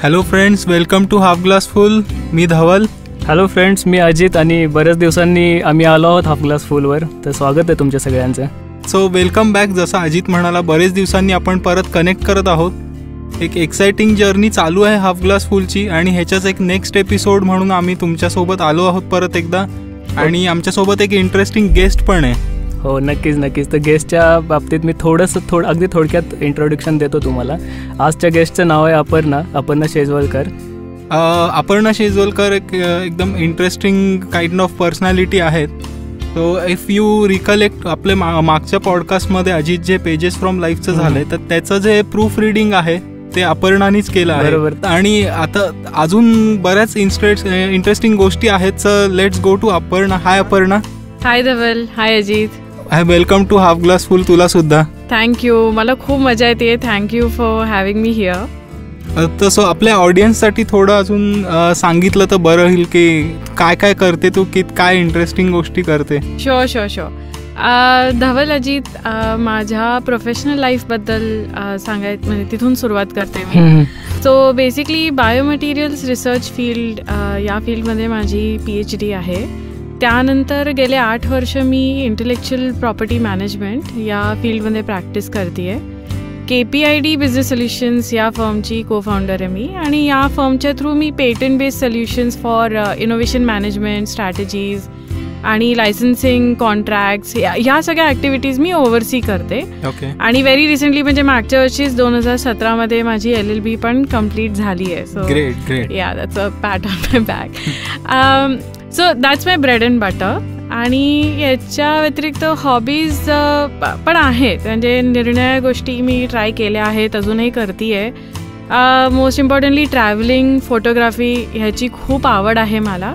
Hello friends, welcome to half glass Full. मी Dhaval. Hello friends, मी अजित आणि बऱ्याच दिवसांनी आम्ही आलो आहोत हाफ ग्लास फुलवर. तर स्वागत आहे तुमच्या सगळ्यांचं. So welcome back. जसं अजित म्हणाला, बरेच दिवसांनी आपण परत कनेक्ट करत आहोत. एक एक्साइटिंग जर्नी चालू आहे हाफ ग्लास फुलची आणि ह्याच्याच एक नेक्स्ट एपिसोड म्हणून आम्ही तुमच्यासोबत आलो आहोत परत एकदा. आणि आमच्यासोबत एक इंटरेस्टिंग गेस्ट पण आहे. हो, नक्कीच. तर गेस्टच्या बाबतीत मी अगदी थोडक्यात इंट्रोडक्शन देतो तुम्हाला. आजच्या गेस्टचं नाव आहे अपर्णा शेजवलकर. अपर्णा शेजवलकर एकदम इंटरेस्टिंग काइंड ऑफ पर्सनॅलिटी आहेत. सो इफ यू रिकलेक्ट, आपले मागच्या पॉडकास्टमध्ये अजित जे पेजेस फ्रॉम लाईफचं झालंय, तर त्याचं जे प्रूफ रिडिंग आहे ते अपर्णानीच केलं आहे. बरोबर. आणि आता अजून बऱ्याच इंटरेस्टिंग गोष्टी आहेत. So let's go to Aparna. Hi Aparna. Hi Dhaval. Hi Ajit. Hi, welcome to half glass full. तुला सुद्धा थँक्यू. मला खूप मजा येते. Thank you for having me here. तसं आपल्या ऑडियन्ससाठी थोडं अजून सांगितलं तर बरं होईल की काय काय करते तू, की काय इंटरेस्टिंग गोष्टी करते. शुअर. धवल, अजित, माझ्या प्रोफेशनल लाईफबद्दल सांगायचं म्हणजे तिथून सुरुवात करते मी. So basically biomaterials research field, या फील्डमध्ये माझी PhD आहे. त्यानंतर गेले 8 वर्ष मी इंटेलेक्च्युअल प्रॉपर्टी मॅनेजमेंट या फील्डमध्ये प्रॅक्टिस करते आहे. KPID बिझनेस सोल्युशन्स या फर्मची को फाउंडर आहे मी. आणि या फर्मच्या through me patent based solutions for innovation management, strategies आणि लायसन्सिंग, कॉन्ट्रॅक्ट्स, ह्या सगळ्या ॲक्टिव्हिटीज मी ओव्हरसी करते. आणि व्हेरी रिसेंटली म्हणजे मागच्या वर्षीच 2017मध्ये माझी LLB पण कम्प्लीट झाली आहे. So great. Yeah, that's a pat on my back. So that's my bread and butter. आणि याच्या व्यतिरिक्त हॉबीज पण आहेत. म्हणजे निर्णय गोष्टी मी ट्राय केल्या आहेत, अजूनही करते आहे. मोस्ट इम्पॉर्टंटली ट्रॅव्हलिंग, फोटोग्राफी ह्याची खूप आवड आहे मला.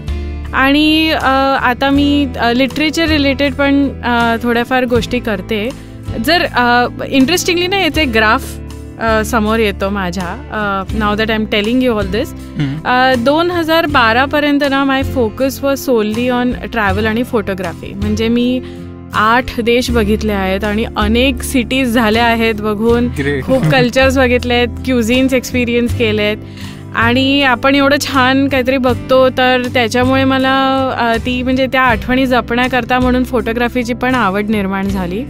आणि आता मी लिटरेचर रिलेटेड पण थोड्याफार गोष्टी करते. जर इंटरेस्टिंगली ना, याचे ग्राफ समोर येतो माझ्या. Now that I am telling you all this. 2012पर्यंत ना my focus was solely on travel आणि फोटोग्राफी. म्हणजे मी 8 देश बघितले आहेत आणि अनेक सिटीज झाल्या आहेत बघून. खूप कल्चर्स बघितले आहेत, क्युझिन्स एक्सपिरियन्स केले आहेत. आणि आपण एवढं छान काहीतरी बघतो, तर त्याच्यामुळे मला ती म्हणजे त्या आठवणी जपण्याकरता म्हणून फोटोग्राफीची पण आवड निर्माण झाली.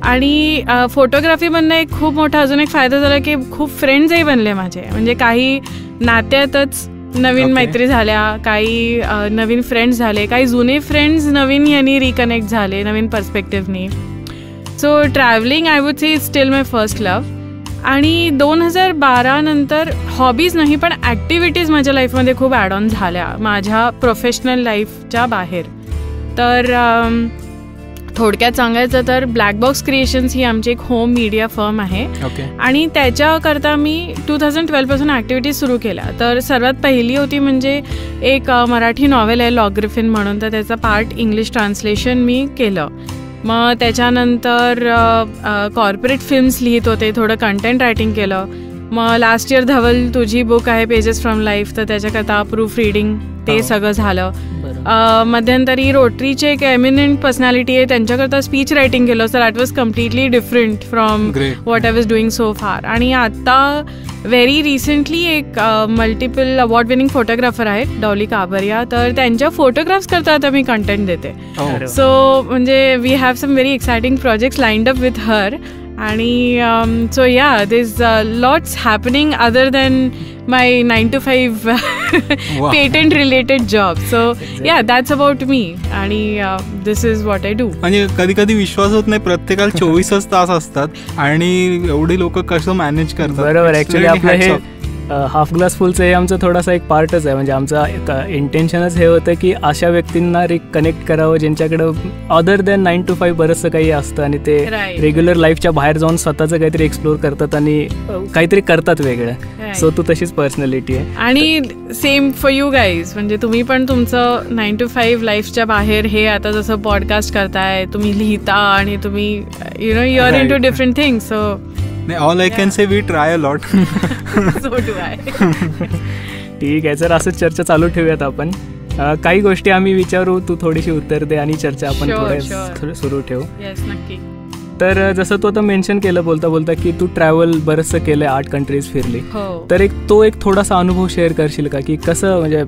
आणि फोटोग्राफीमधनं एक खूप मोठा अजून एक फायदा झाला की खूप फ्रेंड्सही बनले माझे. म्हणजे काही नात्यातच नवीन मैत्री झाल्या, काही नवीन फ्रेंड्स झाले, काही जुने फ्रेंड्स नवीन यांनी रिकनेक्ट झाले, नवीन पर्स्पेक्टिव्हनी. So travelling I would say is still my first love. आणि 2012 नंतर हॉबीज नाही पण ॲक्टिव्हिटीज माझ्या लाईफमध्ये खूप ॲड ऑन झाल्या माझ्या प्रोफेशनल लाईफच्या बाहेर. तर थोडक्यात सांगायचं तर ब्लॅक बॉक्स क्रिएशन्स ही आमची एक होम मीडिया फर्म आहे. आणि त्याच्याकरता मी 2012 पासून ॲक्टिव्हिटीज सुरू केल्या. तर सर्वात पहिली होती म्हणजे एक मराठी नॉव्हेल आहे लॉग्रिफिन म्हणून, तर त्याचा पार्ट इंग्लिश ट्रान्सलेशन मी केलं. मग त्याच्यानंतर कॉर्पोरेट फिल्म्स लिहित होते, थोडं कंटेंट रायटिंग केलं. मग लास्ट इयर धवल तुझी बुक आहे पेजेस फ्रॉम लाईफ, तर त्याच्याकरता प्रूफ रिडिंग ते सगळं झालं. मध्यंतरी रोटरीचे एक एमिनंट पर्सनॅलिटी आहे, त्यांच्याकरता स्पीच रायटिंग केलं. So that was completely different from what I was doing so far. आणि आता व्हेरी रिसेंटली एक मल्टिपल अवॉर्ड विनिंग फोटोग्राफर आहेत डॉली काबरिया, तर त्यांच्या फोटोग्राफ्स करता आता मी कंटेंट देते. सो म्हणजे we have some very exciting projects lined up with her. आणि so yeah, this lots happening other than my 9 to 5 patent related job. So yeah, that's about me. आणि this is what I do. म्हणजे कधी कधी विश्वास होत नाही, प्रत्येकाला 24च तास असतात आणि एवढी लोक कसं मॅनेज करतात. बरोबर. ॲक्च्युली आपलं हे हाफ ग्लास फुलचं हे आमचं थोडासा एक पार्टच आहे. म्हणजे आमचं इंटेन्शनच हे होतं की अशा व्यक्तींना कनेक्ट करावं ज्यांच्याकडं अदर दॅन 9 to 5 बरंचसं काही असतं आणि ते रेग्युलर लाईफच्या बाहेर जाऊन स्वतःचं काहीतरी एक्सप्लोर करतात आणि काहीतरी करतात वेगळं. सो तू तशीच पर्सनॅलिटी आहे. आणि सेम फॉर यू गाईज. म्हणजे तुम्ही पण तुमचं 9 to 5 लाईफच्या बाहेर हे आता जसं पॉडकास्ट करताय, तुम्ही लिहिता आणि तुम्ही you are in two different things. So all I can say we try a lot. So do I. ठीक आहे, सर असंच चर्चा चालू ठेवूयात आपण. काही गोष्टी आम्ही विचारू, तू थोडीशी उत्तर दे आणि चर्चा आपण थोडं सुरू ठेवू. येस, नक्की. तर जसं तू आता मेन्शन केलं बोलता बोलता की तू ट्रॅव्हल बरंचसं केलंय, 8 कंट्रीज फिरली, तर एक थोडासा अनुभव शेअर करशील का की कसं, म्हणजे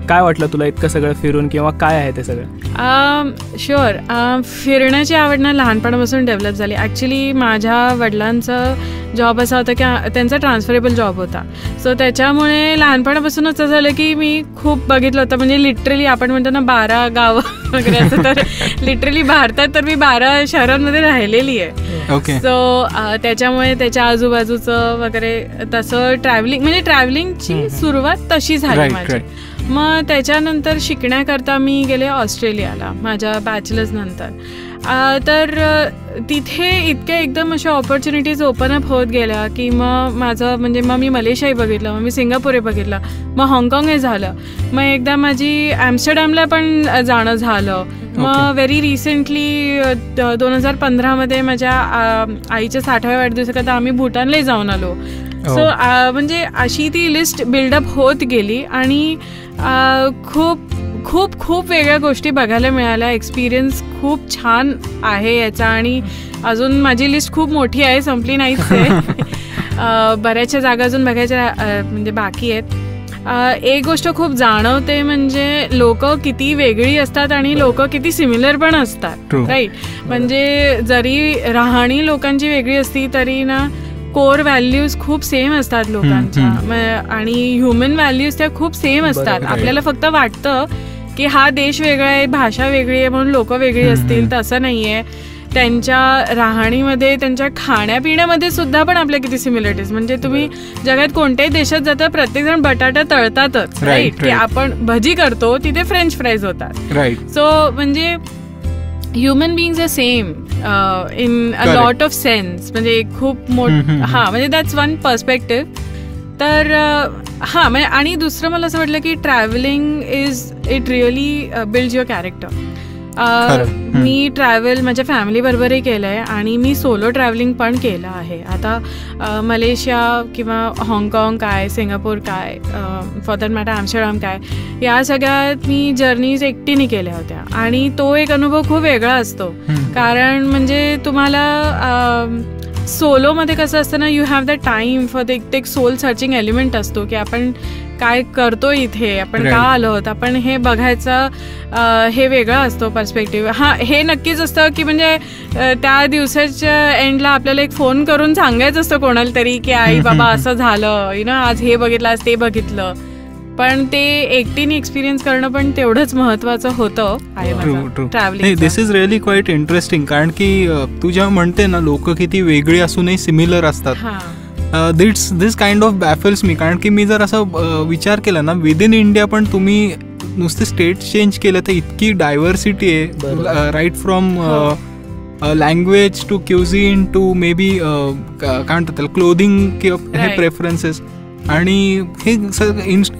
काय वाटलं तुला इतकं सगळं फिरून, किंवा काय आहे ते सगळं? शुअर. फिरण्याची आवड ना लहानपणापासून डेव्हलप झाली. ॲक्च्युली माझ्या वडिलांचा जॉब असा होता की त्यांचा ट्रान्सफरेबल जॉब होता. सो त्याच्यामुळे लहानपणापासूनच असं झालं की मी खूप बघितलं होतं. म्हणजे लिटरली आपण म्हणतो ना 12 गावं वगैरे असं, तर लिटरली भारतात तर मी 12 शहरांमध्ये राहिलेली आहे. सो त्याच्यामुळे त्याच्या आजूबाजूचं वगैरे तसं ट्रॅव्हलिंग, म्हणजे ट्रॅव्हलिंगची सुरुवात तशी झाली माझी. मग त्याच्यानंतर शिकण्याकरता मी गेले ऑस्ट्रेलियाला माझ्या बॅचलर्स नंतर. तर तिथे इतक्या एकदम अशा ऑपॉर्च्युनिटीज ओपन अप होत गेल्या की मग माझं म्हणजे मग मी मलेशियाही बघितलं, मग मी सिंगापूरही बघितलं, मग हाँगकाँगही झालं, मग एकदा माझी ॲम्स्टरडॅमला पण जाणं झालं. मग व्हेरी रिसेंटली 2015मध्ये माझ्या आईच्या 60व्या वाढदिवसाकरता आम्ही भूटानलाही जाऊन आलो. सो म्हणजे अशी ती लिस्ट बिल्डअप होत गेली आणि खूप खूप खूप वेगळ्या गोष्टी बघायला मिळाल्या. एक्सपिरियन्स खूप छान आहे याचा आणि अजून माझी लिस्ट खूप मोठी आहे, संपली नाहीच आहे. बऱ्याचशा जागा अजून बघायच्या म्हणजे बाकी आहेत. एक गोष्ट खूप जाणवते म्हणजे लोक किती वेगळी असतात आणि लोक किती सिमिलर पण असतात, राईट. म्हणजे जरी राहणी लोकांची वेगळी असती तरी ना कोर व्हॅल्यूज खूप सेम असतात लोकांच्या आणि ह्युमन व्हॅल्यूज त्या खूप सेम असतात. आपल्याला फक्त वाटतं की हा देश वेगळा आहे, भाषा वेगळी आहे म्हणून लोक वेगळी असतील, तसं नाहीये. त्यांच्या राहणीमध्ये, त्यांच्या खाण्यापिण्यामध्ये सुद्धा पण आपल्या किती सिमिलरिटीज. म्हणजे तुम्ही जगात कोणत्याही देशात जाता प्रत्येक जण बटाटा तळतातच, राईट. की आपण भजी करतो तिथे फ्रेंच फ्राईज होतात, राईट. सो म्हणजे human beings are same in a lot of sense. म्हणजे खूप म्हणजे दॅट्स वन पर्स्पेक्टिव्ह. तर म्हणजे आणि दुसरं मला असं वाटलं की travelling it really builds your character. Me travel माझ्या फॅमिली बरोबरही केलं आहे आणि मी सोलो ट्रॅव्हलिंग पण केलं आहे. आता मलेशिया किंवा हाँगकाँग काय, सिंगापूर काय, फॉर दॅट मॅटर ॲम्स्टरडॅम काय, या सगळ्यात मी जर्नीज एकटीने केल्या होत्या आणि तो एक अनुभव खूप वेगळा असतो. कारण म्हणजे तुम्हाला सोलोमध्ये कसं असतं ना, you have the time for the एक सोल सर्चिंग एलिमेंट असतो की आपण काय करतो इथे, आपण का आलो आहोत, आपण हे बघायचं हे वेगळं असतो पर्स्पेक्टिव्ह. हे नक्कीच असतं की म्हणजे त्या दिवसाच्या एंडला आपल्याला एक फोन करून सांगायचं असतं कोणाला तरी की आई बाबा असं झालं, आज हे बघितलं, आज ते बघितलं. पण ते एकटीने एक्सपिरियन्स करणं पण तेवढंच महत्वाचं होतं travelling. This is really quite interesting. कारण की तू जेव्हा म्हणते ना लोक किती वेगळी असूनही सिमिलर असतात, दिस काइंड ऑफ बॅफल्स मी. कारण की मी जर असं विचार केला ना, विदिन इंडिया पण तुम्ही नुसते स्टेट चेंज केलं तर इतकी डायव्हर्सिटी आहे, right from language to cuisine to maybe काय म्हणतात त्याला क्लोदिंग हे प्रेफरन्सेस, आणि हे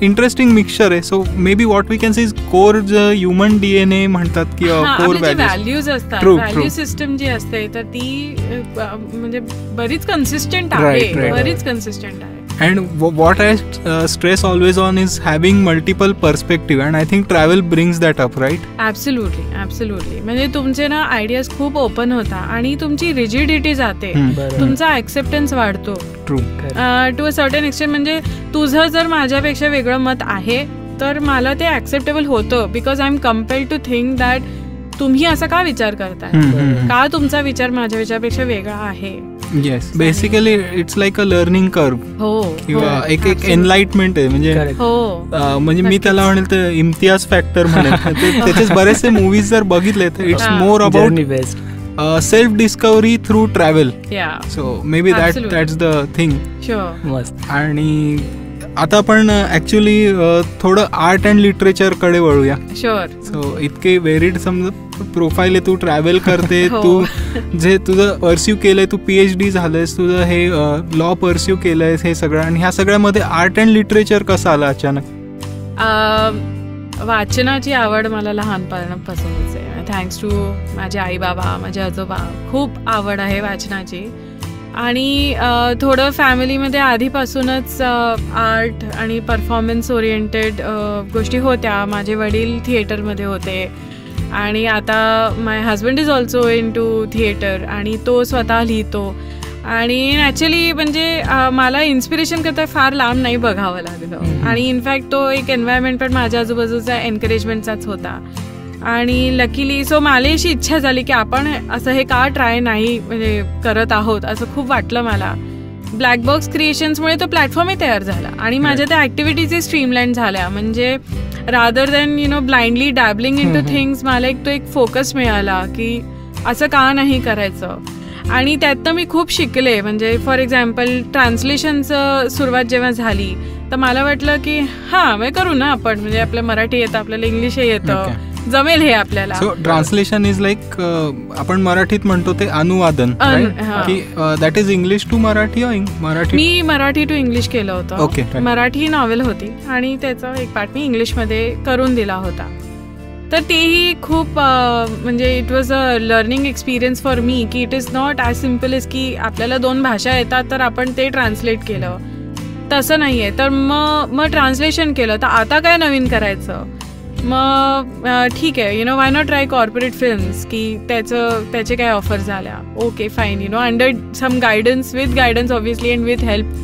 इंटरेस्टिंग मिक्सचर आहे. So maybe what we can see is core human DNA म्हणतात किंवा कोर व्हॅल्यूज असतात. व्हॅल्यू सिस्टम जी असते तर ती म्हणजे बरीच कन्सिस्टंट आहे, बरीच कन्सिस्टंट आहे. And what I stress always on is having multiple perspective, and I think travel brings that up, right? Absolutely, absolutely. म्हणजे तुमचे ना आयडियाज खूप ओपन होता आणि तुमची रिजिडिटी जाते, तुमचा ऍक्सेप्टन्स वाढतो. True. To a certain extent. म्हणजे तुझं जर माझ्यापेक्षा वेगळं मत आहे तर मला ते ऍक्सेप्टेबल होतं, because I am compelled to think that तुम्ही असा का विचार करताय, का तुमचा विचार माझ्या विचारापेक्षा वेगळा आहे. Yes, basically it's like a learning curve. हो, किंवा एक एनलाइटमेंट आहे. म्हणजे मी त्याला म्हणेल तर इम्तियाज फॅक्टर म्हणेल. त्याचे बरेचसे मूवीज जर बघितले तर it's more about self discovery through travel. So may be that's the thing. आणि आता आपण ऍक्च्युली थोडं आर्ट अँड लिटरेचर कडे वळूया. सो इतके व्हेरिड समजा प्रोफाईल आहे, तू ट्रॅव्हल करते, तू जे तुझं परस्यू केलंय, तू PhD झालंयस, तुझं हे लॉ परस्यू केलंयस, हे सगळं, आणि ह्या सगळ्यामध्ये आर्ट अँड लिटरेचर कसं आलं अचानक? वाचनाची आवड मला लहानपणापासूनच आहे. थँक्स टू माझे आई बाबा, माझे आजोबा, खूप आवड आहे वाचनाची. आणि थोडं फॅमिलीमध्ये आधीपासूनच आर्ट आणि परफॉर्मन्स ओरिएंटेड गोष्टी होत्या. माझे वडील थिएटरमध्ये होते आणि आता my husband is also into theatre आणि तो स्वतः लिहितो. आणि नॅचरली म्हणजे मला इन्स्पिरेशन करता फार लांब नाही बघावं लागलं. आणि इनफॅक्ट तो एक एन्व्हायरमेंट पण माझ्या आजूबाजूचा एनकरेजमेंटचाच होता. आणि लकीली सो मला अशी इच्छा झाली की आपण असं हे का ट्राय नाही म्हणजे करत आहोत असं खूप वाटलं मला. ब्लॅक बॉक्स क्रिएशन्समुळे तो प्लॅटफॉर्मही तयार झाला आणि माझ्या त्या ॲक्टिव्हिटीजही स्ट्रीमलाईन झाल्या. म्हणजे rather than blindly dabbling into things मला एक फोकस मिळाला की असं का नाही करायचं. आणि त्यातनं मी खूप शिकले. म्हणजे फॉर एक्झाम्पल ट्रान्सलेशनचं सुरुवात जेव्हा झाली तर मला वाटलं की म्हणजे करू ना आपण, म्हणजे आपलं मराठी येतं, आपल्याला इंग्लिशही येतं, जमेल हे आपल्याला. सो ट्रान्सलेशन इज लाईक आपण मराठीत म्हणतो ते अनुवादन, की that is English to Marathi. मी मराठी टू इंग्लिश केलं होतं. ओके. मराठी नॉवेल होती आणि त्याचा एक पार्ट मी इंग्लिशमध्ये करून दिला होता. तर तेही खूप म्हणजे it was a learning experience for me की it is not as simple as की आपल्याला 2 भाषा येतात तर आपण ते ट्रान्सलेट केलं, तसं नाही आहे. तर मग ट्रान्सलेशन केलं तर आता काय नवीन करायचं. मग ठीक आहे why not try corporate films की त्याचे काय ऑफर्स झाल्या. Okay fine under some guidance, with guidance obviously and with help.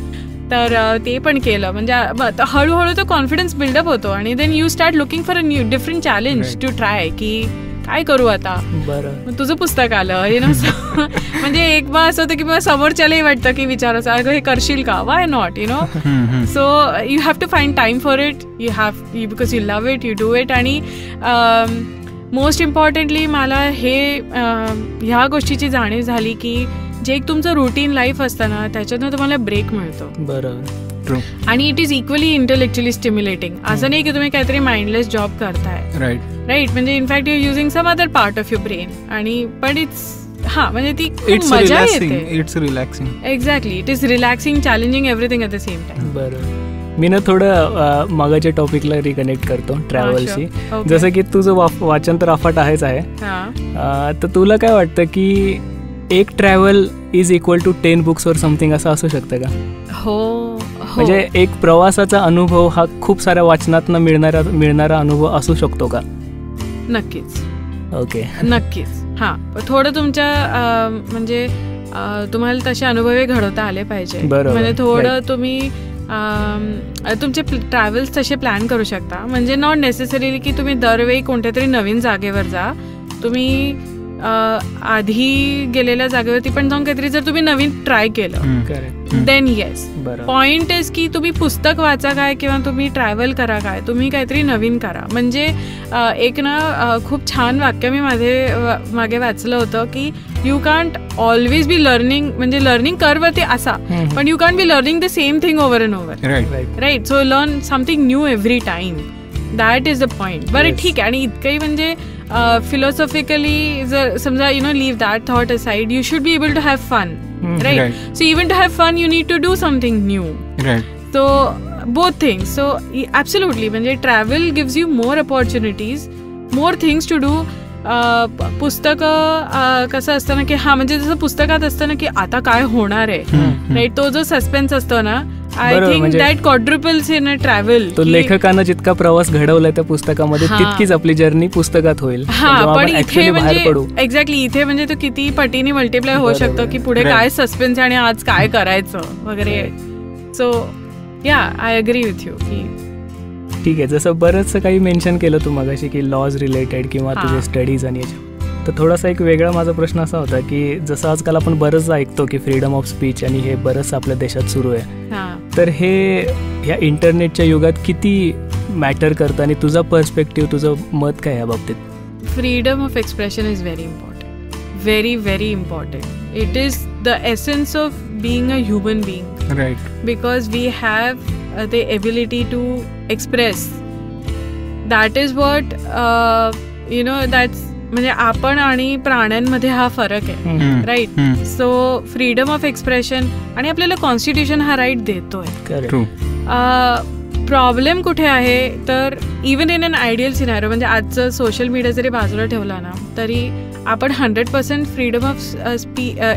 तर ते पण केलं. म्हणजे हळूहळू तो कॉन्फिडन्स बिल्डअप होतो आणि then you start looking for a new different challenge to try की काय करू आता. बरं, तुझं पुस्तक आलं म्हणजे एक बार असं होतं की मला समोरच्यालाही वाटतं की विचारायचं अगं हे करशील का, why not so you have to find time for it. You because you love it, you do it. आणि मोस्ट इम्पॉर्टंटली मला ह्या गोष्टीची जाणीव झाली की जे एक तुमचं रुटीन लाईफ असतं ना त्याच्यातून तुम्हाला ब्रेक मिळतो. बरोबर. आणि it is equally intellectually stimulating. असं नाही की तुम्ही काहीतरी माइंडलेस जॉब करताय. राईट. म्हणजे in fact you using some other part of your brain. आणि पण इट्स म्हणजे ती खूप मजा येते. It's relaxing. Exactly. It is relaxing, challenging, everything at the same time. बरं, मी ना थोडं मागाच्या टॉपिकला रिकनेक्ट करतो ट्रॅव्हलशी. जसं की तुझं वाचन तर अफाट आहेच आहे, तर तुला काय वाटतं की एक travel is equal to 10 books और समथिंग असं असू शकतं का? हो. म्हणजे एक प्रवासाचा अनुभव हा खूप साऱ्या वाचनातनं मिळणारा अनुभव असू शकतो का? नक्कीच. ओके. नक्कीच. थोडं तुमच्या म्हणजे तुम्हाला तसे अनुभव घडवता आले पाहिजे. म्हणजे थोडं तुम्ही तुमचे ट्रॅव्हल्स तसे प्लॅन करू शकता. म्हणजे नॉट नेसेसरीली की तुम्ही दरवेळी कोणत्या तरी नवीन जागेवर जा. तुम्ही आधी गेलेल्या जागेवरती पण जाऊन काहीतरी जर तुम्ही नवीन ट्राय केलं देन येस. पॉइंट इज की तुम्ही पुस्तक वाचा काय किंवा तुम्ही ट्रॅव्हल करा काय, तुम्ही काहीतरी नवीन करा. म्हणजे एक ना खूप छान वाक्य मी मागे वाचलं होतं की you can't always be learning. म्हणजे लर्निंग कर्ववरती असा, पण you can't be learning the same thing over and over. Right. So learn something new every time. That is the point. बरं ठीक आहे. आणि इतकंही म्हणजे फिलॉसॉफिकली जर समजा leave that thought aside, you should be able to have fun. Right. So even to have fun you need to do something new. So both things. So absolutely म्हणजे travel gives you more opportunities, more things to do. पुस्तकं कसं असतं ना की म्हणजे जसं पुस्तकात असतं ना की आता काय होणार आहे, राईट, तो जो सस्पेन्स असतो ना, I think that quadruples in a travel. तो लेखकानं जितका प्रवास घडवलाय त्या पुस्तकामध्ये तितकीच आपली जर्नी पुस्तकात होईल. पण इथे म्हणजे एक्झॅक्टली इथे म्हणजे तो किती पटीने मल्टिप्लाय होऊ शकतो की पुढे काय सस्पेन्स आणि आज काय करायचं वगैरे. सो या आय अग्री विथ यू की ठीक आहे. जसं बरंचसं काही मेन्शन केलं तू मगाशी की लॉज रिलेटेड किंवा तुझे स्टडीज आणि याच्या, तर थोडासा एक वेगळा माझा प्रश्न असा होता की जसं आजकाल आपण बरंच ऐकतो की फ्रीडम ऑफ स्पीच आणि हे बरंच आपल्या देशात सुरू आहे, तर हे ह्या इंटरनेटच्या युगात किती मॅटर करतं आणि तुझा पर्स्पेक्टिव्ह, तुझं मत काय या बाबतीत? Freedom of expression is very important, very very important. It is the essence of being a human being, right, because we have the ability to express. That is what that's म्हणजे आपण आणि प्राण्यांमध्ये हा फरक आहे, right. So freedom of expression आणि आपल्याला constitution हा राईट देतोय. प्रॉब्लेम कुठे आहे तर even in an ideal scenario, म्हणजे आजचं सोशल मीडिया जरी बाजूला ठेवला ना तरी आपण 100% फ्रीडम ऑफ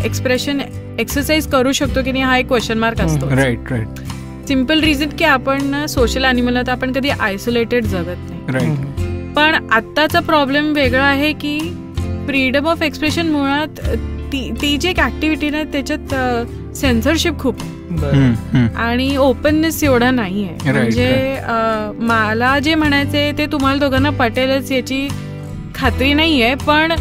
एक्सप्रेशन एक्सरसाइज करू शकतो की नाही हा एक क्वेश्चन मार्क असतो. Right right. सिम्पल रिझन की आपण सोशल ॲनिमल, तर आपण कधी आयसोलेटेड जगत नाही. पण आत्ताचा प्रॉब्लेम वेगळा आहे की फ्रीडम ऑफ एक्सप्रेशन मुळात ती जी एक ऍक्टिव्हिटी ना त्याच्यात सेन्सरशिप खूप आणि ओपननेस एवढा नाही आहे. म्हणजे मला जे म्हणायचंय ते तुम्हाला दोघांना पटेलच याची खात्री नाहीये, पण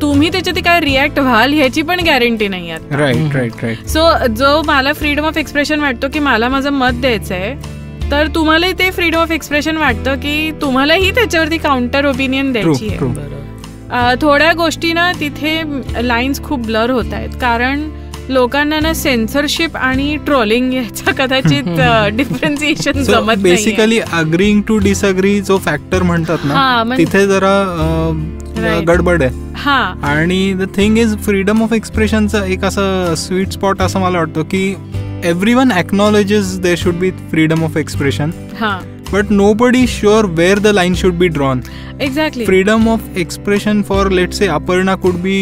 तुम्ही त्याच्यात काय रिॲक्ट व्हाल ह्याची पण गॅरंटी नाही आहे. राईट. सो जो मला फ्रीडम ऑफ एक्सप्रेशन वाटतो की मला माझं मत द्यायचंय, तर तुम्हालाही ते फ्रीडम ऑफ एक्सप्रेशन वाटतं की तुम्हालाही त्याच्यावरती काउंटर ओपिनियन द्यायची आहे. थोड्या गोष्टी ना तिथे लाईन्स खूप ब्लर होत आहेत, कारण लोकांना ना सेन्सरशिप आणि ट्रोलिंग याचा कदाचित डिफरन्सिएशन जमत नाही. बेसिकली अग्रीइंग टू डिसअग्री जो फॅक्टर म्हणतात ना, तिथे जरा गडबड आहे. And the thing is freedom of एक्सप्रेशनचा एक असं स्वीट स्पॉट असं मला वाटतं की everyone acknowledges there should be freedom of expression, but nobody is sure where the line should be drawn. Exactly. Freedom of expression for, let's say, Aparna could be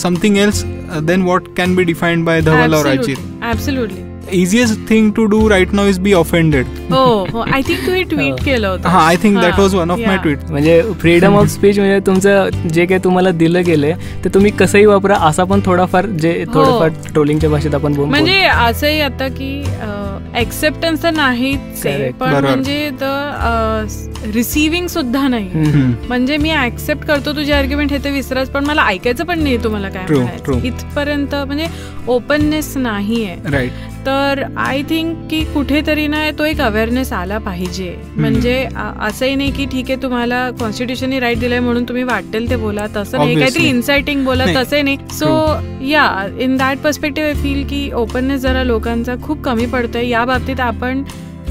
something else than what can be defined by Dhaval or Ajit. Absolutely. Easiest thing to do right now is be offended. I think तू हे tweet केलं होतं. I think that was one of my tweets. म्हणजे freedom of speech म्हणजे तुमचं जे काही तुम्हाला दिलं गेलंय ते तुम्ही कसंही वापरा, असा पण थोडाफार थोडंफार ट्रोलिंगच्या भाषेत आपण बोलतो. म्हणजे असंही आता की एक्सेप्टन्स तर नाहीच आहे, पण म्हणजे रिसिव्हिंग सुद्धा नाही. म्हणजे मी ऍक्सेप्ट करतो तुझे आर्ग्युमेंट हे ते विसराच, पण मला ऐकायचं पण नाही तुम्हाला काय म्हणायचं इथपर्यंत. म्हणजे ओपननेस नाहीये. राईट. तर आय थिंक की कुठेतरी ना तो एक अवेअरनेस आला पाहिजे. म्हणजे असंही नाही की ठीक आहे तुम्हाला कॉन्स्टिट्यूशनने राईट दिलाय म्हणून तुम्ही वाटेल ते बोला, तसं नाही. काहीतरी इन्साइटिंग बोला, तसंही नाही. सो या in that perspective I feel की ओपननेस जरा लोकांचा खूप कमी पडतोय. या बाबतीत आपण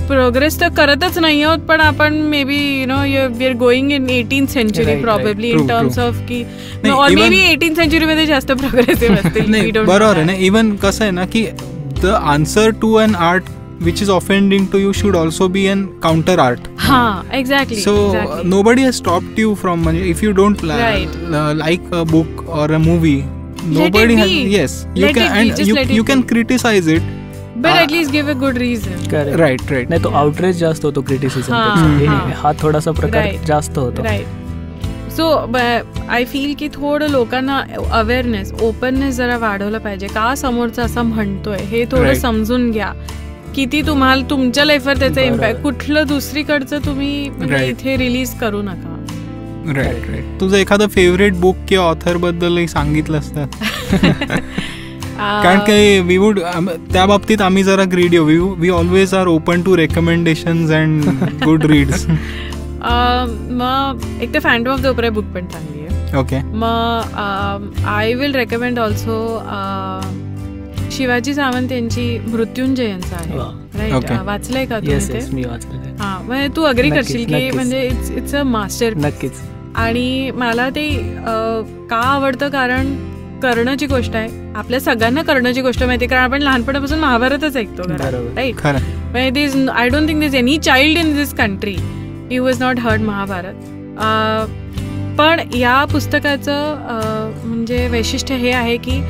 प्रोग्रेस तर करतच नाही आहोत, पण आपण maybe we are going in 18th century probably in terms of की मे बी 18th century मध्ये जास्त प्रोग्रेसिव्ह असतील. बरोबर आहे ना. इव्हन कसं आहे ना की the answer to an art which is offending to you should also be an counter art. Exactly. So nobody has stopped you from, if you don't like a book or a movie, nobody has. Yes, you can, and you can criticize it, but at least give a good reason. Right. नाही, तो outrage जास्त होतो criticism. हा थोडासा प्रकार जास्त होतो. So I feel की थोडं लोकांना अवेअरनेस, ओपननेस जरा वाढवलं पाहिजे. का समोरचा असं म्हणतोय हे थोडं समजून घ्या. किती तुम्हाला तुमच्या लाईफवर त्याचा इम्पॅक्ट, कुठलं दुसरीकडचं तुम्ही इथे रिलीज करू नका. राईट. तुझं एखादं फेवरेट बुक किंवा ऑथर बद्दल सांगितलं असतं? कारण की वी वुड, त्या बाबतीत आम्ही जरा greedy, we always are open to recommendations and good reads. मग एक तर phantom of the opera book पण चांगली आहे. ओके. मग I will recommend also Shivaji Sawant यांची मृत्युंजयंचं आहे. राईट. वाचलंय का तुम्ही ते? म्हणजे तू अग्री करशील की म्हणजे इट्स अ मास्टर. नक्कीच. आणि मला ते का आवडतं, कारण कर्णची गोष्ट आहे. आपल्या सगळ्यांना कर्णची गोष्ट माहिती, कारण आपण लहानपणापासून महाभारतच ऐकतो. Right. I don't think this any child in this country who has not heard Mahabharat. पण या पुस्तकाचं म्हणजे वैशिष्ट्य हे आहे की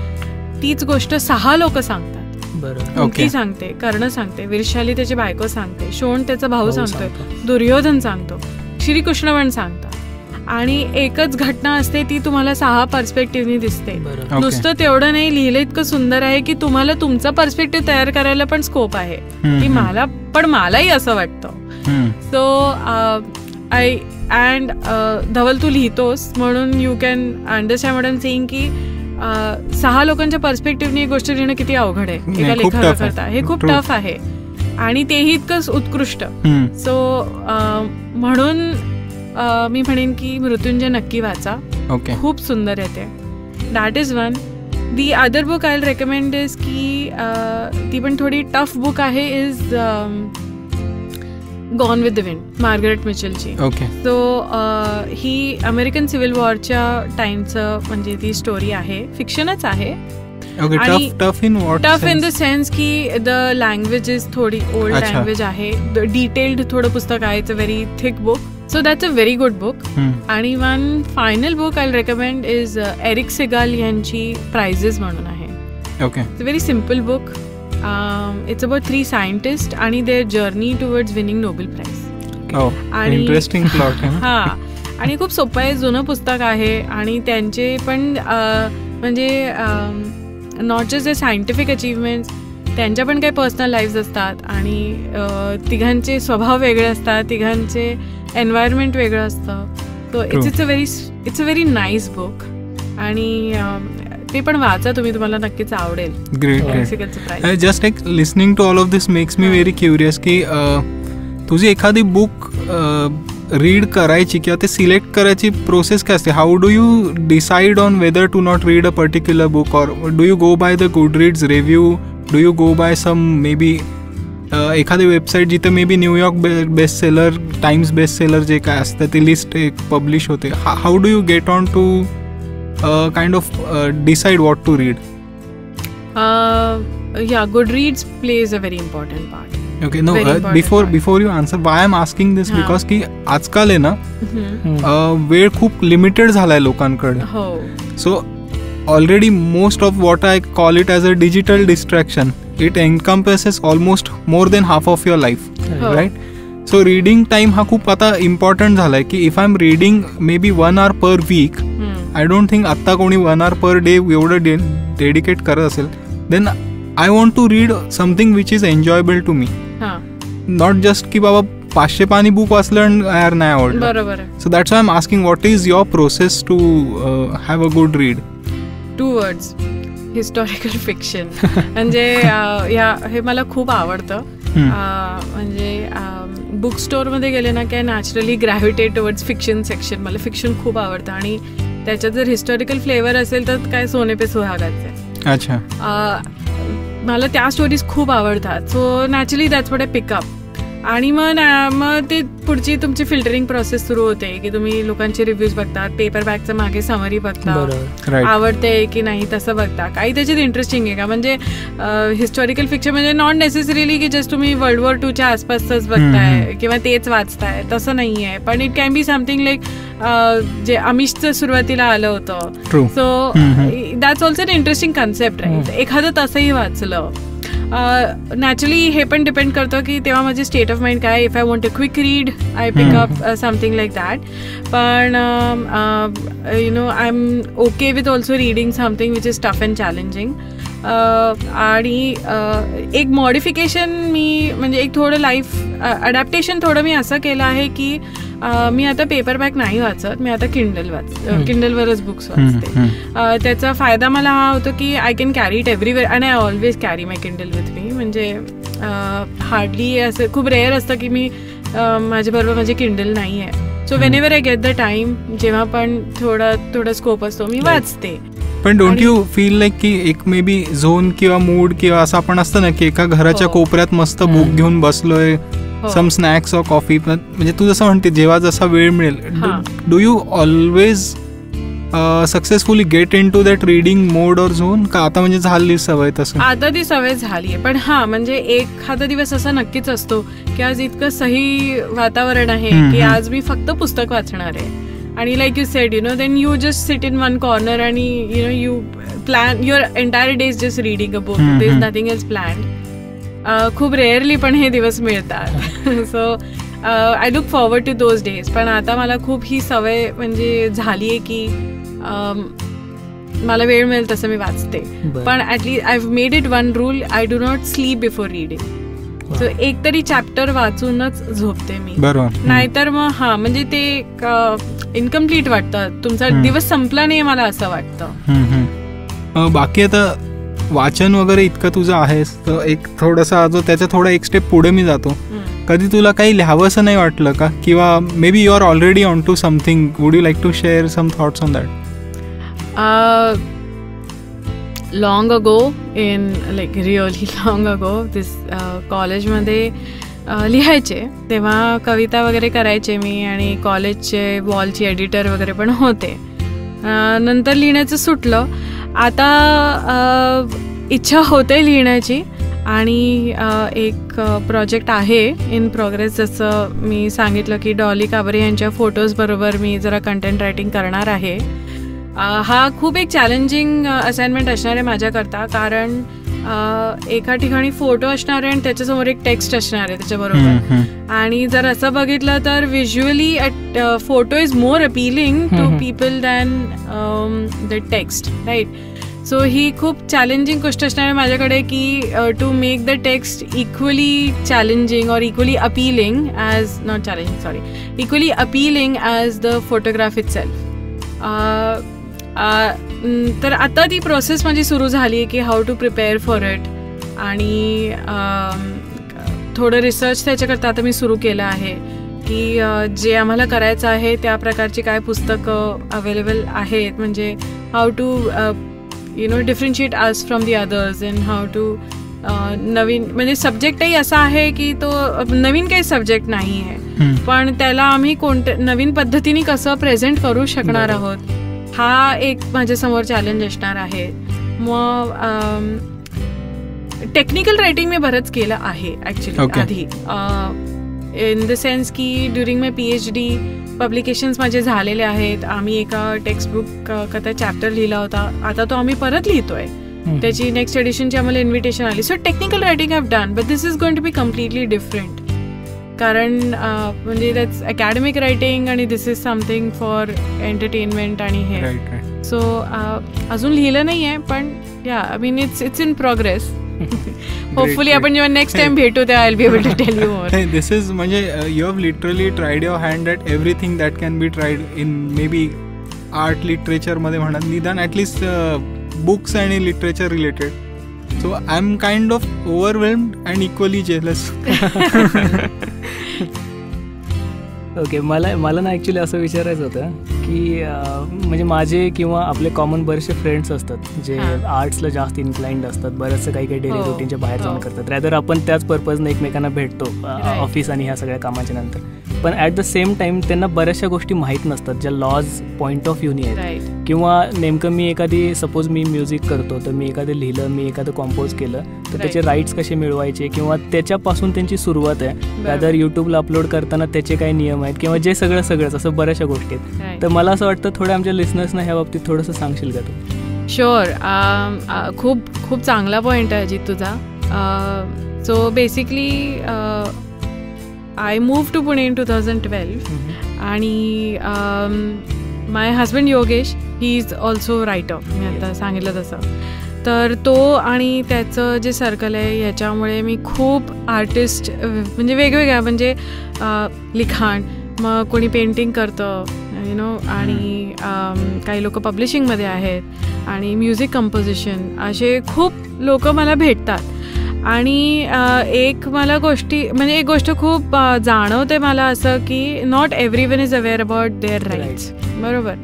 तीच गोष्ट 6 लोक सांगतात. कुंती सांगते, कर्ण सांगते, विरशाली त्याची बायको सांगते, शोण त्याचा भाऊ सांगतोय, दुर्योधन सांगतो, श्रीकृष्ण पण सांगतात. आणि एकच घटना असते ती तुम्हाला 6 पर्स्पेक्टिव्हनी दिसते. नुसतं तेवढं नाही, लिहिलं इतकं सुंदर आहे की तुम्हाला तुमचा पर्स्पेक्टिव्ह तयार करायला पण स्कोप आहे की मलाही असं वाटतं. सो धवल तू लिहितोस म्हणून you can understand what I am saying की 6 लोकांच्या पर्स्पेक्टिव्हनी गोष्ट लिहिणं किती अवघड आहे एका लेखकाकरता. हे खूप टफ आहे आणि तेही इतकंच उत्कृष्ट. सो म्हणून मी म्हणेन की मृत्युंजय नक्की वाचा. खूप सुंदर आहे ते. That is one. The other book I will recommend is की ती पण थोडी टफ बुक आहे, is Gone with the Wind, Margaret मिचेलची. सो ही अमेरिकन सिव्हिल वॉरच्या टाइमचं म्हणजे ती स्टोरी आहे, फिक्शनच आहे. टफ इन द सेन्स की द लँग्वेज इज थोडी ओल्ड लँग्वेज आहे, डिटेल्ड थोडं पुस्तक आहे. It's a very thick book. So that's a very good book. आणि one final book I'll recommend is Eric Segal यांची प्राइजेस म्हणून आहे. It's a very simple book. It's about 3 scientists आणि their journey towards winning Nobel Prize. आणि interesting plot. हा, आणि खूप सोपं आहे, जुनं पुस्तक आहे आणि त्यांचे पण म्हणजे not just the scientific achievements, त्यांच्या पण काही पर्सनल लाईफ्स असतात आणि तिघांचे स्वभाव वेगळे असतात, तिघांचे एन्व्हायरमेंट वेगळं असतं. So it's a very nice book आणि ते पण वाचा तुम्ही, तुम्हाला नक्कीच आवडेल. ग्रेट. जस्ट एक listening to all of this makes me very curious की तुझी एखादी बुक रीड करायची किंवा ते सिलेक्ट करायची प्रोसेस काय असते? How do you decide on whether to not read a particular book, और do you go by the Goodreads review, do you go by some maybe एखादी वेबसाईट जिथे maybe New York best seller, Times best seller जे काय असतं ते list एक publish होते. How do you get onto kind of decide what to read? Yeah, Goodreads plays a very important part. Okay, no, before you answer, why I'm asking this, because की आजकाल आहे ना वेळ खूप limited झालाय लोकांकडे. हो. So already most of what I call it as a digital distraction, it encompasses almost more than half of your life, right? So reading time हा खूप आता इम्पॉर्टंट झालाय की if I am reading maybe 1 hour per week, I don't think आत्ता कोणी 1 hour per day एवढं dedicate करत असेल, then I want to read something which is enjoyable to me. Not just की बाबा 500 पानी बुक वाचलं आणि यार नाही आवडलं. बरोबर. So that's why I'm asking, what is your process to have a good read? 2 words, historical fiction. म्हणजे हे मला खूप आवडतं. म्हणजे बुक स्टोअरमध्ये गेले ना काय नॅचरली ग्रॅव्हिटेट टुवर्ड्स फिक्शन सेक्शन. मला फिक्शन खूप आवडतं आणि त्याच्यात जर हिस्टॉरिकल फ्लेवर असेल तर काय सोने पे सुहागाचे. अच्छा. मला त्या स्टोरीज खूप आवडतात. So naturally that's what I pickup. आणि मग ते पुढची तुमची फिल्टरिंग प्रोसेस सुरू होते की तुम्ही लोकांचे रिव्ह्यूज बघतात, पेपर बॅगचं मागे समरी बघता, आवडते की नाही तसं बघता, काही त्याच्यात इंटरेस्टिंग आहे का. म्हणजे हिस्टॉरिकल फिक्शन म्हणजे नॉट नेसेसरीली की जस्ट तुम्ही वर्ल्ड वॉर 2च्या आसपासच बघताय किंवा तेच वाचताय, तसं नाही आहे. पण it can be something like जे अमिशचं सुरुवातीला आलं होतं. So that's also an interesting concept, right? एखादं तसंही वाचलं. नॅचरली हे पण डिपेंड करतं की तेव्हा माझी स्टेट ऑफ माइंड काय. If I want a quick read I pick up something like that. पण you know I am okay with also reading something which is tough and challenging. आणि एक मॉडिफिकेशन मी म्हणजे एक थोडं लाईफ अडॅप्टेशन थोडं मी असं केलं आहे की मी आता पेपर बॅक नाही वाचत, मी आता किंडलवरच बुक्स वाचते. त्याचा फायदा मला हा होतो की I can carry it everywhere and I always carry my Kindle with me. म्हणजे हार्डली असं खूप रेअर असतं की मी माझ्याबरोबर माझी किंडल नाही आहे. So when ever I get the time, जेव्हा पण थोडा स्कोप असतो मी वाचते. पण डोंट यू फील लाईक की एक मे बी झोन किंवा मूड किंवा असं आपण असतं ना की एका घराच्या कोपऱ्यात मस्त बुक घेऊन बसलोय, सम स्नॅक्स ऑर कॉफी, म्हणजे तू जसं म्हणते जेव्हा जसा वेळ मिळेल, do you always successfully get into that reading mode और झोन, का आता म्हणजे झाली सवय तसं? आता ती सवय झाली आहे. पण हा म्हणजे एखादा दिवस असा नक्कीच असतो की आज इतकं सही वातावरण आहे की आज मी फक्त पुस्तक वाचणार आहे. आणि like you said, you know, then you just sit in one corner आणि you know you plan your entire day is just reading a book. There is nothing else planned. खूप रेअरली पण हे दिवस मिळतात. So I look forward to those days. पण आता मला खूप ही सवय म्हणजे झाली आहे की मला वेळ मिळेल तसं मी वाचते. पण at least I have made it one rule, I do not sleep before reading. So एक तरी चॅप्टर वाचूनच झोपते मी, नाहीतर मग म्हणजे ते इनकम्प्लीट वाटतं, तुमचा दिवस संपला नाही मला असं वाटतं. बाकी आता वाचन वगैरे इतकं तुझं आहेस तर एक थोडासा जो त्याच्या थोडा एक स्टेप पुढे मी जातो. कधी तुला काही लिहावंसं नाही वाटलं का, किंवा maybe you are already on to something, would you like to share some thoughts on that? Long ago, in like really long ago, this कॉलेजमध्ये लिहायचे तेव्हा कविता वगैरे करायचे मी आणि कॉलेजचे वॉलची एडिटर वगैरे पण होते. नंतर लिहिण्याचं सुटलं. आता इच्छा होते लिहिण्याची आणि एक प्रोजेक्ट आहे इन प्रोग्रेस. जसं मी सांगितलं की डॉली काबरे यांच्या फोटोजबरोबर मी जरा कंटेंट रायटिंग करणार आहे. हा खूप एक चॅलेंजिंग असाइनमेंट असणार आहे माझ्याकरता, कारण एका ठिकाणी फोटो असणार आहे आणि त्याच्यासमोर एक टेक्स्ट असणार आहे त्याच्याबरोबर. आणि जर असं बघितलं तर visually photo is more appealing to people than the text, right. So ही खूप चॅलेंजिंग गोष्ट असणार आहे माझ्याकडे की to make the text equally challenging और equally appealing as not challenging sorry equally appealing as the photograph itself. तर आता ती प्रोसेस माझी सुरू झाली आहे की how to prepare for it. आणि थोडं रिसर्च त्याच्याकरता आता मी सुरू केलं आहे की जे आम्हाला करायचं आहे त्या प्रकारची काय पुस्तकं अवेलेबल आहेत, म्हणजे how to differentiate us from the others and how to नवीन, म्हणजे सब्जेक्टही असा आहे की तो नवीन काही सब्जेक्ट नाही आहे, पण त्याला आम्ही नवीन पद्धतीने कसं प्रेझेंट करू शकणार आहोत हा एक माझ्यासमोर चॅलेंज असणार आहे. मग टेक्निकल रायटिंग मी बरंच केलं आहे ॲक्च्युली आधी, इन द सेन्स की ड्युरिंग माय PhD पब्लिकेशन्स माझे झालेले आहेत. आम्ही एका टेक्स्टबुक कथा चॅप्टर लिहिला होता, आता तो आम्ही परत लिहितोय, त्याची नेक्स्ट एडिशनची आम्हाला इन्व्हिटेशन आली. So technical writing have done, but this is going to be completely different. कारण म्हणजे दॅट्स अकॅडमिक रायटिंग आणि this is something for entertainment आणि हे. सो अजून लिहिलं नाही आहे, पण या I mean it's in progress. Hopefully आपण जेव्हा नेक्स्ट टाइम भेटू तेव्हा I will be able to tell you more. This is म्हणजे you have literally tried your hand at everything that can be tried in maybe art लिटरेचरमध्ये म्हणा, निदान at least books आणि literature related. So I am kind of overwhelmed and equally jealous. Okay, मला ना actually असं विचारायचं होतं की म्हणजे माझे किंवा आपले कॉमन बरेचसे फ्रेंड्स असतात जे आर्ट्सला जास्त इन्क्लाइंड असतात, बरंचसं काही डेली रुटीनच्या बाहेर जाऊन करतात. रॅदर आपण त्याच पर्पजने एकमेकांना भेटतो ऑफिस आणि ह्या सगळ्या कामाच्या नंतर. पण ॲट द सेम टाइम त्यांना बऱ्याचशा गोष्टी माहीत नसतात ज्या लॉज पॉईंट ऑफ व्ह्यूनी आहेत. किंवा नेमकं मी एखादी सपोज मी म्युझिक करतो तर मी एखादं लिहिलं, मी एखादं कॉम्पोज केलं तर त्याचे राईट्स कसे मिळवायचे किंवा त्याच्यापासून त्यांची सुरुवात आहे. रॅदर यूट्यूबला अपलोड करताना त्याचे काही नियम आहेत किंवा जे सगळंच असं बऱ्याचशा गोष्टी आहेत. तर मला असं वाटतं थोडं आमच्या लिसनर्सना ह्या बाबतीत थोडंसं सांगशील का तू? शुअर. खूप चांगला पॉईंट आहे अजित तुझा. So basically I moved to Pune in 2012 आणि my husband Yogesh he is also writer, मी आता सांगितलं तसं. तर तो आणि त्याचं जे सर्कल आहे याच्यामुळे मी खूप आर्टिस्ट म्हणजे वेगवेगळ्या म्हणजे लिखाण, मग कोणी पेंटिंग करतं आणि काही लोक पब्लिशिंगमध्ये आहेत आणि म्युझिक कंपोजिशन, असे खूप लोक मला भेटतात. आणि एक गोष्ट खूप जाणवते मला असं की not everyone is aware about their rights, बरोबर.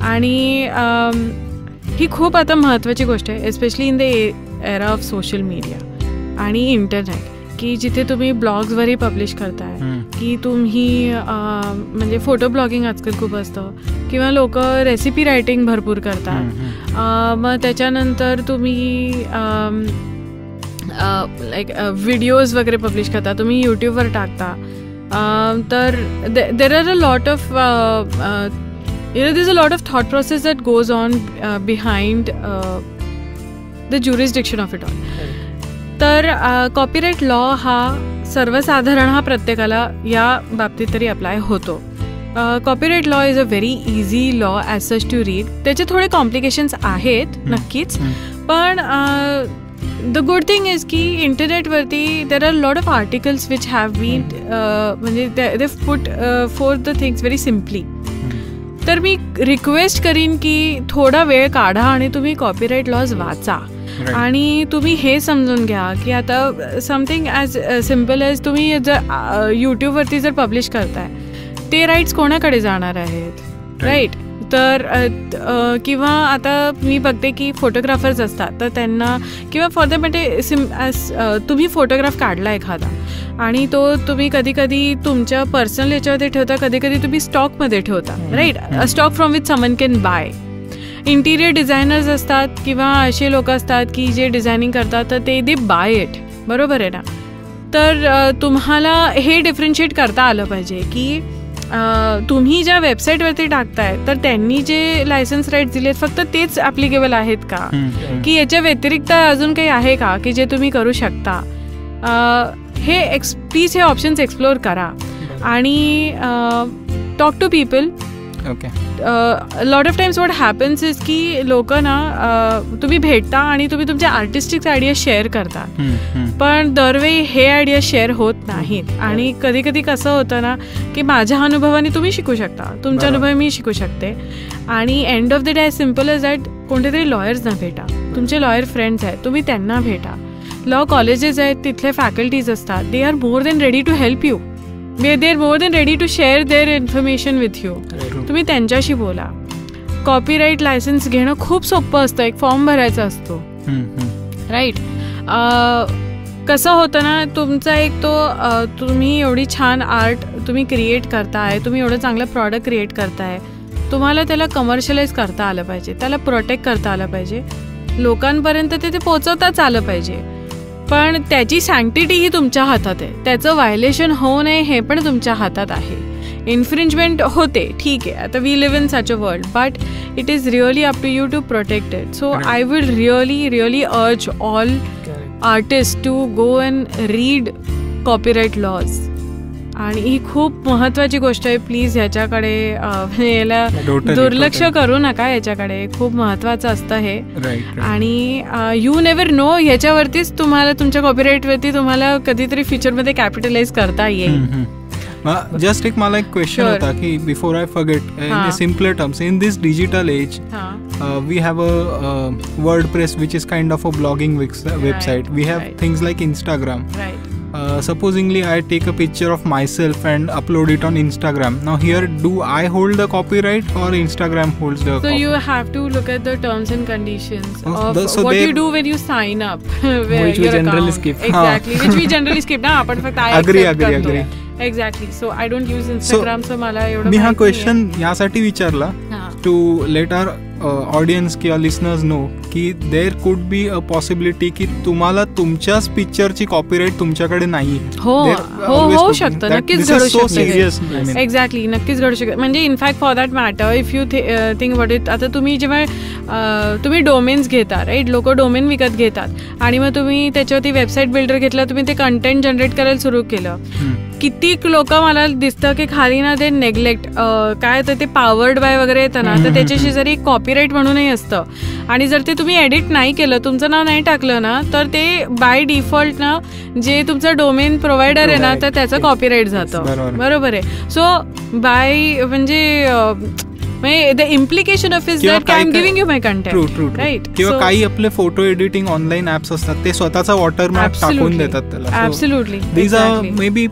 आणि ही खूप आता महत्त्वाची गोष्ट आहे, especially in the era of social media आणि इंटरनेट, की जिथे तुम्ही ब्लॉग्सवरही पब्लिश करताय, की तुम्ही म्हणजे फोटो ब्लॉगिंग आजकाल खूप असतं किंवा लोक रेसिपी रायटिंग भरपूर करतात. मग त्याच्यानंतर तुम्ही लाईक व्हिडिओज वगैरे पब्लिश करता, तुम्ही यूट्यूबवर टाकता. तर there are a lot of there is a lot of thought process that goes on behind the jurisdiction of it all. तर कॉपीराईट लॉ हा सर्वसाधारण हा प्रत्येकाला या बाबतीत तरी अप्लाय होतो. Copyright law is a very easy law as such to read. त्याचे थोडे कॉम्प्लिकेशन्स आहेत नक्कीच, पण द गुड थिंग इज की इंटरनेटवरती there are lot of articles which have been म्हणजे they put for the things very simply. तर मी रिक्वेस्ट करीन की थोडा वेळ काढा आणि तुम्ही कॉपीराईट लॉज वाचा आणि तुम्ही हे समजून घ्या की आता समथिंग ॲज सिम्पल ॲज तुम्ही जर यूट्यूबवरती जर पब्लिश करताय ते राईट्स कोणाकडे जाणार आहेत, राईट. तर किंवा आता मी बघते की फोटोग्राफर्स असतात तर त्यांना किंवा फॉर दॅट मॅटर तुम्ही फोटोग्राफ काढला एखादा आणि तो तुम्ही कधी कधी तुमच्या पर्सनल याच्यामध्ये ठेवता, कधी कधी तुम्ही स्टॉकमध्ये ठेवता, right. Stock from which someone can buy. Interior designers असतात किंवा असे लोक असतात की जे डिझायनिंग करतात तर ते बाय इट, बरोबर आहे ना. तर तुम्हाला हे डिफरन्शिएट करता आलं पाहिजे की तुम्ही ज्या वेबसाईटवरती टाकताय तर त्यांनी जे लायसन्स राईट्स दिलेत फक्त तेच ॲप्लिकेबल आहेत का, की याच्या व्यतिरिक्त अजून काही आहे का की जे तुम्ही करू शकता. हे प्लीज हे ऑप्शन्स एक्सप्लोअर करा आणि talk to people. Lot of times what happens is की लोक ना तुम्ही भेटता आणि तुम्ही तुमच्या आर्टिस्टिक आयडिया शेअर करता, पण दरवेळी हे आयडिया शेअर होत नाहीत. आणि कधी कधी कसं होतं ना की माझ्या अनुभवाने तुम्ही शिकू शकता, तुमच्या अनुभवाने मी शिकू शकते. आणि end of the day simple is that कोणतेतरी लॉयर्सना भेटा, तुमचे लॉयर फ्रेंड्स आहेत तुम्ही त्यांना भेटा. लॉ कॉलेजेस आहेत तिथले फॅकल्टीज असतात, they are more than ready to help you, they are more than ready to share their information with you. तुम्ही त्यांच्याशी बोला. कॉपीराईट लायसन्स घेणं खूप सोपं असतं, एक फॉर्म भरायचा असतो, राईट. कसं होतं ना तुमचा एक तुम्ही एवढी छान आर्ट तुम्ही क्रिएट करताय, तुम्ही एवढं चांगलं प्रॉडक्ट क्रिएट करताय, तुम्हाला त्याला कमर्शियलाइज करता आलं पाहिजे, त्याला प्रोटेक्ट करता आलं पाहिजे, लोकांपर्यंत ते पोचवताच आलं पाहिजे. पण त्याची सँक्टिटी ही तुमच्या हातात आहे, त्याचं व्हायलेशन होऊ नये हे पण तुमच्या हातात आहे. इन्फ्रिंजमेंट होते ठीक आहे, आता we live in such a world, but it is really up to you to protect it. So I will really urge all artist to go and read copyright laws. आणि ही खूप महत्त्वाची गोष्ट आहे, प्लीज ह्याच्याकडे याला दुर्लक्ष करू नका, याच्याकडे खूप महत्त्वाचं असतं हे. आणि यू नेवर नो, ह्याच्यावरतीच तुम्हाला तुमच्या कॉपीराईटवरती तुम्हाला कधीतरी फ्युचरमध्ये कॅपिटलाइज करता येईल. जस्ट एक मला एक क्वेश्चन होता की before I forget, in simpler terms, in this digital age we have a WordPress which is kind of a blogging website. We have things like Instagram. Supposingly I take a picture of myself and upload it on Instagram. Now here, do I hold the copyright or Instagram holds the copyright? You have to look at the terms and conditions of what you do when you sign up. Which we generally skip. Exactly, which we generally skip. ना आपण फक्त agree. Exactly. So I don't use Instagram. So मला एवढं मी हा question यासाठी विचारला to let our audience किंवा listeners no की there could be a possibility की तुम्हाला तुमच्याच पिक्चरची कॉपीराईट तुमच्याकडे नाही. होऊ शकतं, नक्कीच घडू शकतं. एक्झॅक्टली, नक्कीच घडू शकतं. म्हणजे in fact for that matter if you think about it, आता तुम्ही जेव्हा तुम्ही डोमेन्स घेता, राईट, लोक डोमेन विकत घेतात आणि मग तुम्ही त्याच्यावरती वेबसाईट बिल्डर घेतला, तुम्ही ते कंटेंट जनरेट करायला सुरू केलं. कितीक लोक मला दिसतं की खाली ना ते नेग्लेक्ट काय तर ते पॉवर्ड बाय वगैरे येतं ना, तर त्याच्याशी जरी कॉपीराईट म्हणूनही असतं. आणि जर ते तुम्ही एडिट नाही केलं, तुमचं नाव नाही टाकलं ना, तर ते बाय डिफॉल्ट ना जे तुमचं डोमेन प्रोव्हायडर आहे ना, तर त्याचं कॉपीराईट जातं. बरोबर आहे. सो बाय म्हणजे the implication of is that I am giving you my content, right. किंवा काही आपले फोटो एडिटिंग ऑनलाईन ऍप्स असतात, ते स्वतःचा वॉटरमार्क टाकून देतात त्याला. Absolutely. These are maybe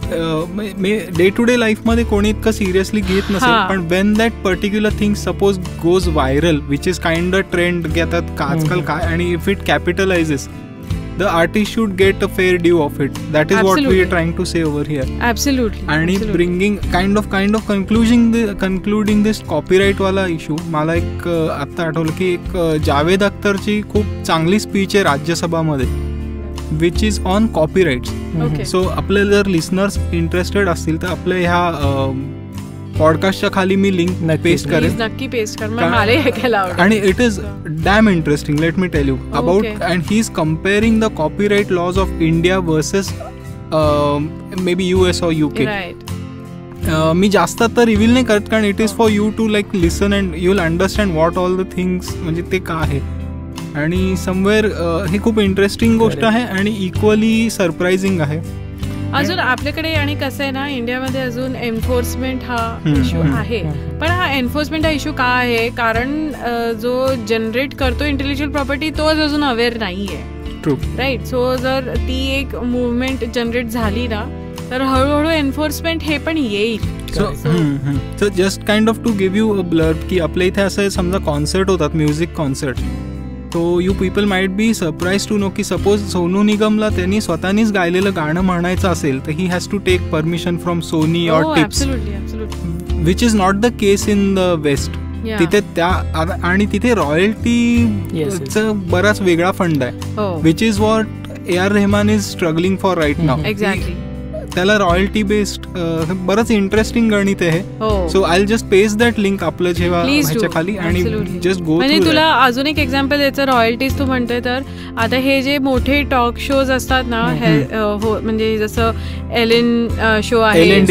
day to day life मध्ये कोणी इतकं सिरियसली घेत नसेल, पण when that particular thing suppose goes viral, which is kind of trend घेतात आजकाल काय, आणि if it capitalizes, the artist should get a fair due of it. That is what we are trying to say over here. Absolutely. And bringing kind of concluding this copyright वाला issue, मला एक आता आठवलं की एक जावेद अख्तरची खूप चांगली speech आहे राज्यसभामध्ये, which is on copyrights. So आपले जर लिसनर्स इंटरेस्टेड असतील तर आपल्या ह्या पॉडकास्टच्या खाली मी लिंक पेस्ट करेन, नक्की पेस्ट कर. आणि it is damn interesting, let me tell you about, and he is comparing the copyright laws of India versus maybe US or UK. मी जास्त आता रिव्हील नाही करत, कारण it is for you to like listen and you will understand what all the things, म्हणजे ते का आहे. आणि समवेअर ही खूप इंटरेस्टिंग गोष्ट आहे आणि इक्वली सरप्रायझिंग आहे. अजून आपल्याकडे आणि कसं आहे ना, इंडियामध्ये अजून एन्फोर्समेंट हा इश्यू आहे. पण हा एन्फोर्समेंट हा इश्यू का आहे, कारण जो जनरेट करतो इंटेलेक्च्युअल प्रॉपर्टी तोच अजून अवेअर नाहीये, राईट. सो जर ती एक मुवमेंट जनरेट झाली ना, तर हळूहळू एन्फोर्समेंट हे पण येईल. So just kind of to give you a blurb की आपल्या इथे असं समजा कॉन्सर्ट होतात, म्युझिक कॉन्सर्ट, तो you people might be surprise to know की सपोज सोनू निगमला त्यांनी स्वतःनीच गायलेलं गाणं म्हणायचं असेल तर he has to take permission from Sony or Tips, which is not the case in the west. तिथे त्या आणि तिथे रॉयल्टीचा बराच वेगळा फंड आहे, which is what AR Rahman is struggling for right now. त्याला रॉयल्टी बेस्ड बरंच इंटरेस्टिंग गणित आहे. So I will just paste that link आपलं जेव्हा ह्याच्या खाली आणि जस्ट गो. म्हणजे तुला अजून एक एक्झाम्पल द्यायचं रॉयल्टीज तू म्हणतोय तर आता हे जे मोठे टॉक शोज असतात ना, म्हणजे जसं एलेन शो आहे,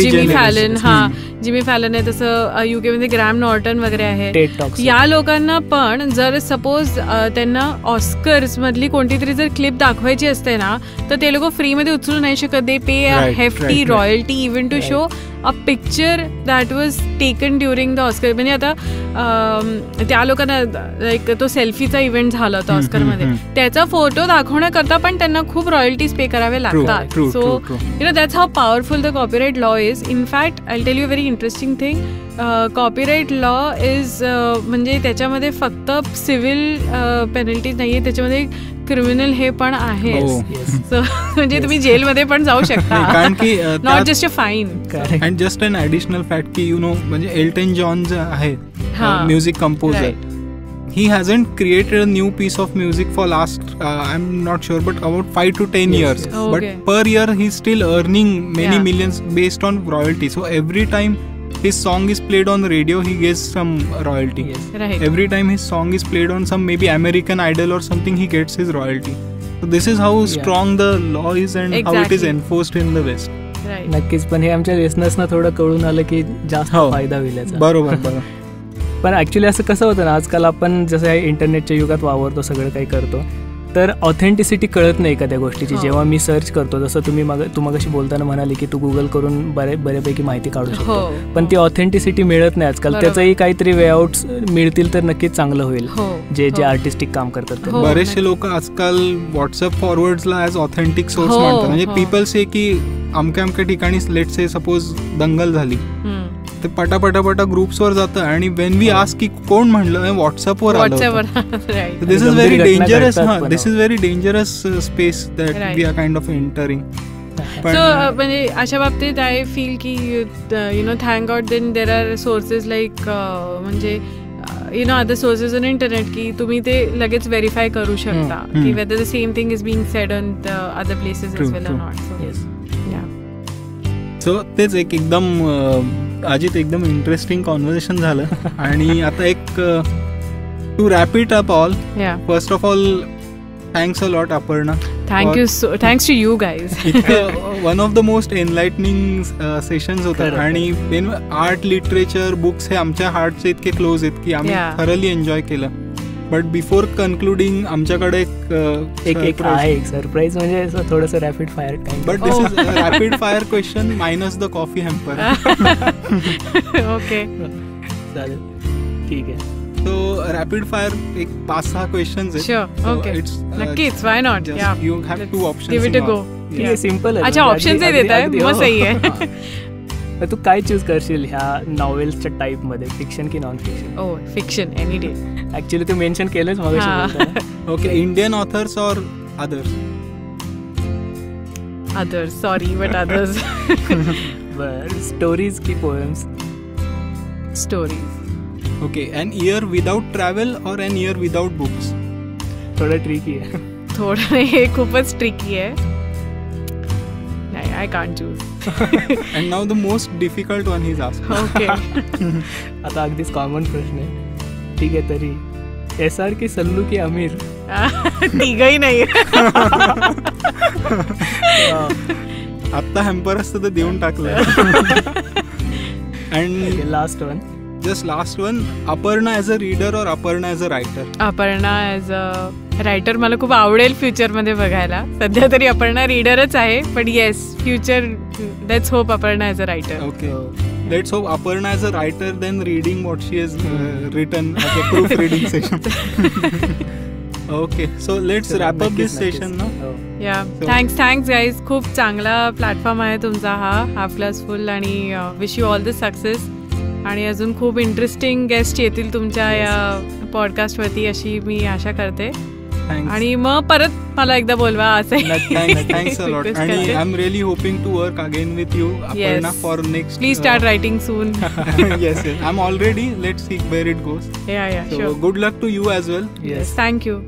जिमी फॅलन आहे, तसं UK मध्ये ग्रॅम नॉर्टन वगैरे आहे, या लोकांना पण जर सपोज त्यांना ऑस्कर्स मधली कोणती तरी जर क्लिप दाखवायची असते ना, तर ते लोक फ्री मध्ये उचलू नाही शकत. They pay a hefty royalty even to show a picture that was taken during the Oscar. म्हणजे आता त्या लोकांना लाईक तो सेल्फीचा इव्हेंट झाला होता ऑस्करमध्ये, त्याचा फोटो दाखवण्याकरता पण त्यांना खूप रॉयल्टीज पे करावे लागतात. So you know that's how powerful the copyright law is. In fact I tell you very interesting thing. Copyright law is म्हणजे त्याच्यामध्ये फक्त सिव्हिल पेनल्टीज नाहीये, त्याच्यामध्ये क्रिमिनल हे पण आहे. म्हणजे तुम्ही जेलमध्ये पण जाऊ शकता, कारण की not just a fine. And just an additional fact की यु नो म्हणजे एल्टन जॉन जे आहे music composer, he hasn't created a new piece of music for last I'm not sure but about 5 to 10 years. But per year he's still earning many millions based on royalty. So every time his song is played on the radio, he gets some royalty. Every time his song is played on some maybe American Idol or something, he gets his royalty. So this is how strong the law is and how it is enforced in the West. नक्कीच. पण हे आमच्या लिसनर्सना थोडं कळून आलं की जास्त फायदा होईल याचा. बरोबर. पण ऍक्च्युली असं कसं होतं ना, आजकाल आपण जसं इंटरनेटच्या युगात वावरतो, सगळं काही करतो, तर ऑथेंटिसिटी कळत नाही एखाद्या गोष्टीची. जेव्हा मी सर्च करतो, जसं तू मगाशी बोलताना म्हणाली की तू गुगल करून बऱ्यापैकी माहिती काढू शकतो, पण ती ऑथेंटिसिटी मिळत नाही आजकाल. त्याचंही काहीतरी वेआउट्स मिळतील तर नक्कीच चांगलं होईल. जे आर्टिस्टिक काम करतात बरेचसे लोक आजकाल व्हॉट्सअप फॉरवर्ड्सला ॲज ऑथेंटिक सोर्स मानतात. म्हणजे पीपल से की अमक्या लेट से सपोज दंगल झाली, ते पटापटा ग्रुप्सवर जातं आणि वेन वी आस्क की कोण म्हणलं, व्हॉट्सअपवर आलं. This is very dangerous. This is very dangerous space that we are kind of entering. म्हणजे अशा बाबतीत आय फील की you know thank God then there are sources like म्हणजे you know other sources on internet की तुम्ही ते लगेच verify करू शकता की whether the same thing is being said on the other places as well or not. So तेच एक एकदम अजित एकदम इंटरेस्टिंग कॉन्व्हर्सेशन झालं. आणि आता एक to wrap it up all, first of all thanks a lot Aparna. Thanks to you guys. One of the most enlightening sessions होतात आणि आर्ट, लिटरेचर, बुक्स हे आमच्या हार्टचे इतके क्लोज आहेत की आम्ही थरली एन्जॉय केलं. बट बिफोर कन्क्लुडिंग आमच्याकडे एक सरप्राईज म्हणजे थोडंसं rapid fire time. But this is rapid fire question minus the coffee hamper. Okay चालेल, ठीक आहे. सो रॅपिड फायर एक 5-6 क्वेश्चन्स आहेत. इट्स नक्कीच, why not. You have 2 options. Give it a go. ठीक आहे, सिंपल आहे. अच्छा, ऑप्शन्स देत आहे, मग सही आहे. तू काय चूज करशील ह्या नॉवेल्सच्या टाईप मध्ये, फिक्शन की non fiction? Oh fiction, any day. Actually तू मेन्शन केलंच मग. ओके, इंडियन ऑथर्स और others? Others, sorry but others. Stories की poems? Stories. Okay, an year without travel और एन ईयर विदाउट बुक्स? थोडं ट्रिकी आहे. थोडं हे खूपच ट्रिकी आहे. I can't choose. And now the most difficult one he's asked. Okay. आता अगदीच कॉमन प्रश्न आहे. ठीक आहे, तरी SR की सल्लू की आमिर? तिघही नाही. आता हॅम्पर असतं तर देऊन टाकलं. And last one, just last one, Aparna as a reader और Aparna as a writer? Aparna as a writer मला खूप आवडेल फ्युचरमध्ये बघायला. सध्या तरी अपर्णा रीडरच आहे, पण yes, future let's hope Aparna as a writer. Okay, let's hope Aparna as a writer then reading what she has written as a proof reading session. Okay, so let's wrap up this session ना. Yeah, thanks guys. खूप चांगला platform आहे तुमचा हा half glass फुल, आणि wish you all the success. आणि अजून खूप इंटरेस्टिंग गेस्ट येतील तुमच्या या पॉडकास्टवरती अशी मी आशा करते. आणि मग परत मला एकदा बोलवा असं. Thanks a lot. आणि I am really hoping to work again with you Aparna for next. Please start writing soon. Yes, I am already. Let's see where it goes. Yeah, so good luck to you as well. Yes, thank you.